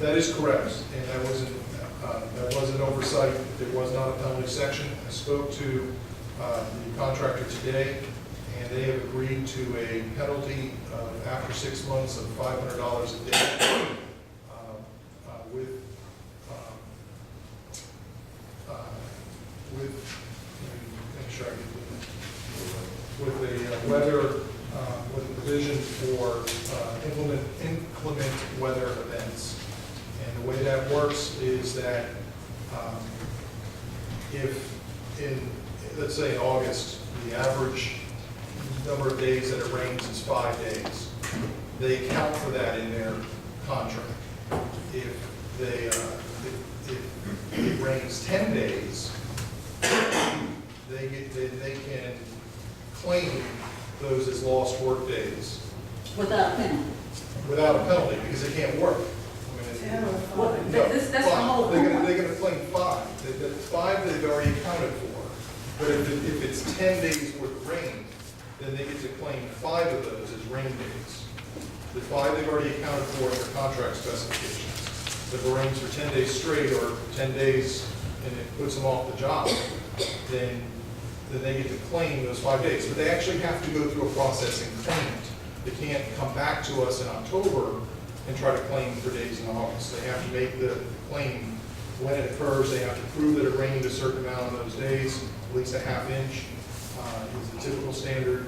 That is correct, and that was an oversight. There was not a penalty section. I spoke to the contractor today, and they have agreed to a penalty of, after 6 months, of $500 a day with make sure I get with a weather with a provision for inclement weather events. And the way that works is that if let's say in August, the average number of days that it rains is 5 days, they account for that in their contract. If it rains 10 days, they can claim those as lost work days Without a penalty. without a penalty because they can't work. Well, that's the whole They're point. going to claim 5. The 5 they've already accounted for. But if it's 10 days worth of rain, then they get to claim 5 of those as rain days. The 5 they've already accounted for in their contract specifications. If it rains for 10 days straight or 10 days and it puts them off the job, then they get to claim those 5 days. But they actually have to go through a process and claim it. They can't come back to us in October and try to claim for days in August. They have to make the claim when it occurs. They have to prove that it rained a certain amount on those days, at least a ½ inch is the typical standard.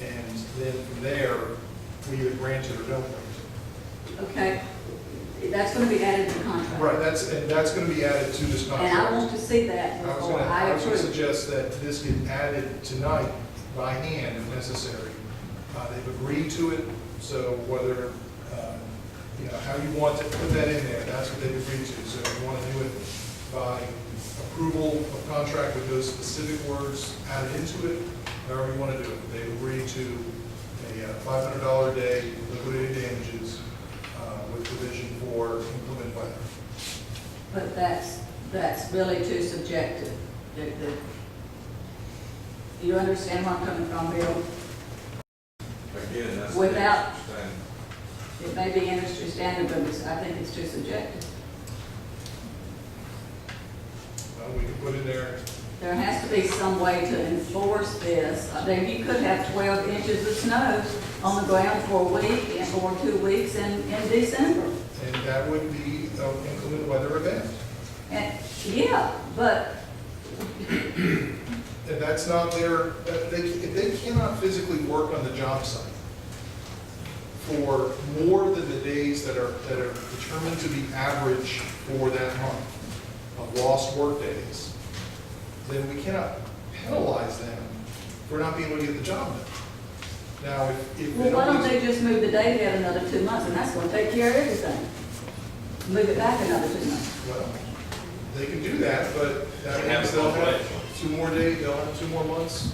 And then from there, we either grant it or don't grant it. Okay, that's going to be added to the contract. Right, that's going to be added to this contract. And I want to see that before I I was going to approve. suggest that this get added tonight by hand if necessary. They've agreed to it, so whether, how you want to put that in there, that's what they've agreed to. So if you want to do it by approval of contract with those specific words added into it, however you want to do it. They've agreed to a $500 a day liquidated damages with provision for inclement weather. But that's really too subjective. You understand where I'm coming from, Bill? Again, that's. Without- interesting. It may be industry standard, but I think it's too subjective. Well, we can put in there, There has to be some way to enforce this. Then you could have 12 inches of snow on the ground for a week and or 2 weeks in December. and that would be an inclement weather event. And, yeah, but And that's not their, if they cannot physically work on the job site for more than the days that are determined to be average for that month of lost work days, then we cannot penalize them for not being able to get the job done. Now, if well, why don't they just move the date ahead another 2 months, and that's going to take care of everything. Move it back another 2 months. well, they can do that, but that means they'll have 2 more days, they'll have 2 more months,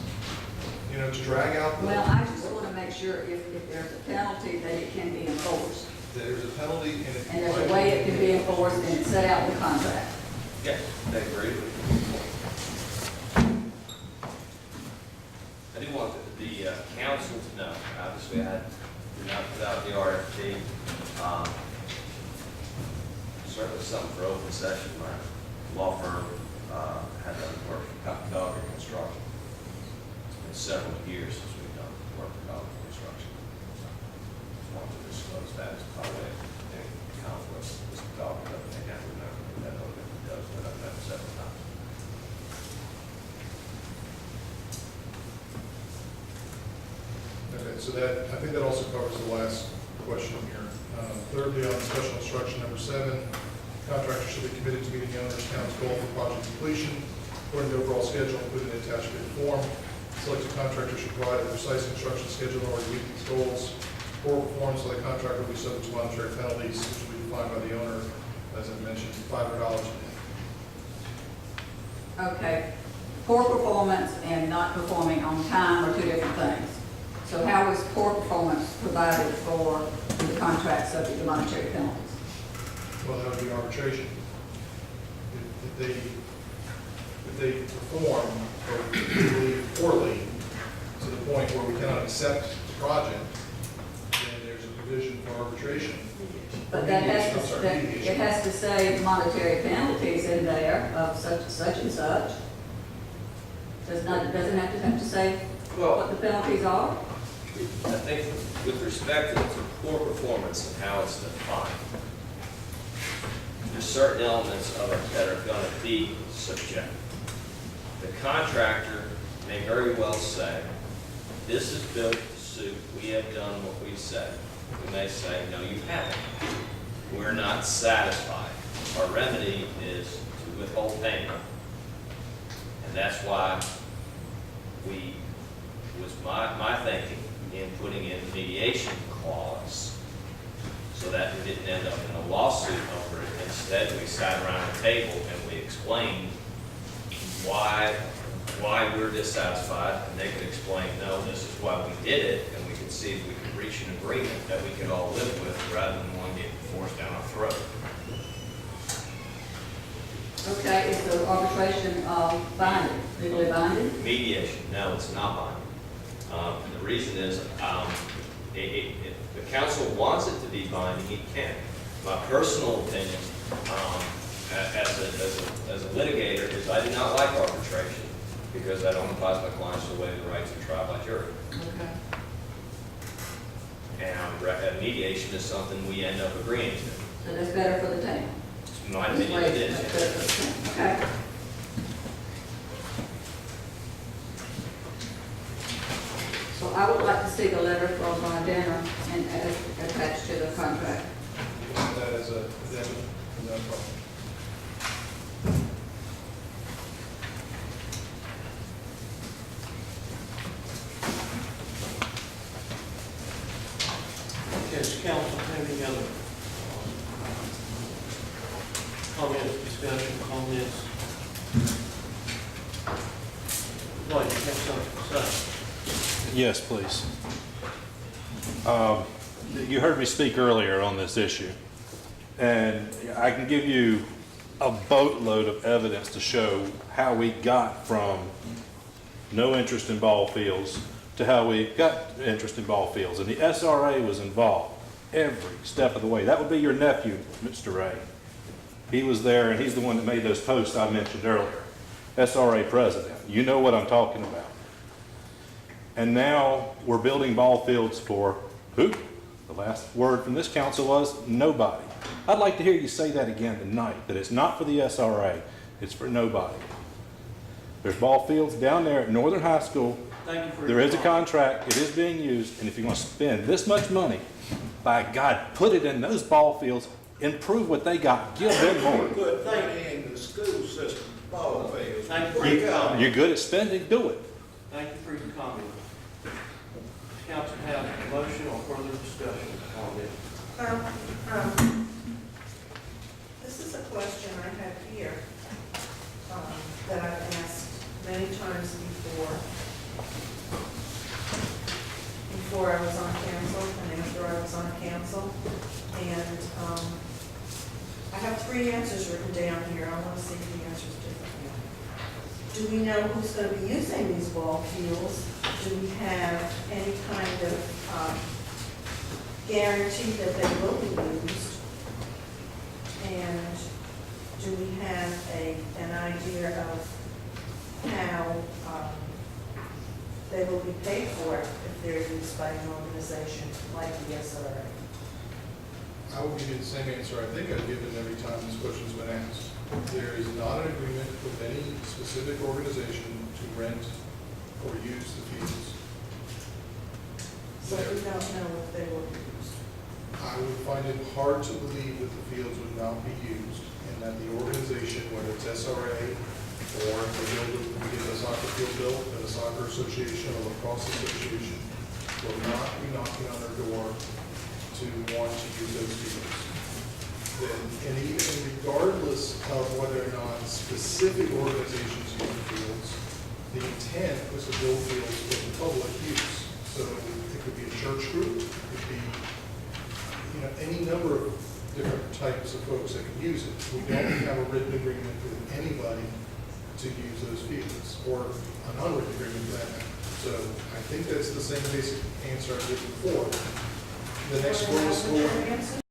to drag out the. Well, I just want to make sure if there's a penalty, that it can be enforced. There's a penalty and it. And there's a way it can be enforced, and it's set out in the contract. Yes, I agree. I do want the council to know, obviously, I did not put out the RFP. Certainly something for open session. My law firm had done work for Dog Construction. It's been several years since we've done work for Dog Construction. Just wanted to disclose that as part of any conflict. Mr. Dog doesn't think I remember that other does, but I've done it several times. Okay, so that, I think that also covers the last question here. Thirdly, on special instruction number 7, contractor should be committed to meeting the owner's town's goal for project completion according to the overall schedule included in the attached bid form. Selected contractor should provide a precise construction schedule in order to meet these goals. Poor performance by the contractor will be subject to monetary penalties, which will be defined by the owner, as I mentioned, $500 a day. Okay. Poor performance and not performing on time are 2 different things. So how is poor performance provided for the contract subject to monetary penalties? Well, that would be arbitration. If they perform poorly to the point where we cannot accept the project, then there's a provision for arbitration. But that Mediation, has I'm to, sorry, that, mediation. it has to say monetary penalties in there of such and such. Doesn't have to say what the penalties are? I think with respect to poor performance and how it's defined, there's certain elements of it that are going to be subjective. The contractor may very well say, this is built to suit, we have done what we said. We may say, no, you haven't. We're not satisfied. Our remedy is to withhold payment. And that's why was my thinking in putting in the mediation clause so that we didn't end up in a lawsuit over it. Instead, we sat around a table and we explained why we're dissatisfied, and they could explain, no, this is why we did it, and we could see if we could reach an agreement that we could all live with rather than one getting forced down our throat. Okay, is the arbitration binding, legally binding? Mediation, no, it's not binding. The reason is, if the council wants it to be binding, it can. My personal opinion, as a litigator, is I do not like arbitration because I don't advise my clients to waive the right to trial by jury. Okay. And mediation is something we end up agreeing to. So that's better for the town? In my opinion, it is. That's better for the town. Okay. So I would like to see the letter from Dana and attached to the contract. You want that as a addendum? No problem. Does council have any other comments, discussion, comments? Would like to have something to say? Yes, please. You heard me speak earlier on this issue, and I can give you a boatload of evidence to show how we got from no interest in ball fields to how we got interest in ball fields. And the SRA was involved every step of the way. That would be your nephew, Mr. Ray. He was there, and he's the one that made those posts I mentioned earlier. SRA president. You know what I'm talking about. And now we're building ball fields for who? The last word from this council was nobody. I'd like to hear you say that again tonight, that it's not for the SRA, it's for nobody. There's ball fields down there at Northern High School. Thank you for There your is a comment. contract, it is being used, and if you're going to spend this much money, by God, put it in those ball fields, improve what they got, give them more. Put money in the school system, ball fields. Thank you for your comment. You're good at spending, do it. Thank you for your comment. Does council have a motion or further discussion on this? This is a question I have here that I've asked many times before I was on council and after I was on council. And I have 3 answers written down here. I want to see if the answers differently. Do we know who's going to be using these ball fields? Do we have any kind of guarantee that they will be used? And do we have an idea of how they will be paid for it if they're used by an organization like the SRA? I will give you the same answer I think I've given every time this question's been asked. There is not an agreement with any specific organization to rent or use the fields. So we don't know if they will be used. I would find it hard to believe that the fields would not be used and that the organization, whether it's SRA or if we get a soccer field built, then a soccer association or lacrosse association will not be knocking on their door to want to use those fields. And even regardless of whether or not specific organizations use the fields, the intent was to build fields for the public use. So it could be a church group, it could be any number of different types of folks that can use it. We don't have a written agreement with anybody to use those fields, or an unwritten agreement for that matter. So I think that's the same basic answer I did before. The next school is Wanna school. know what your answer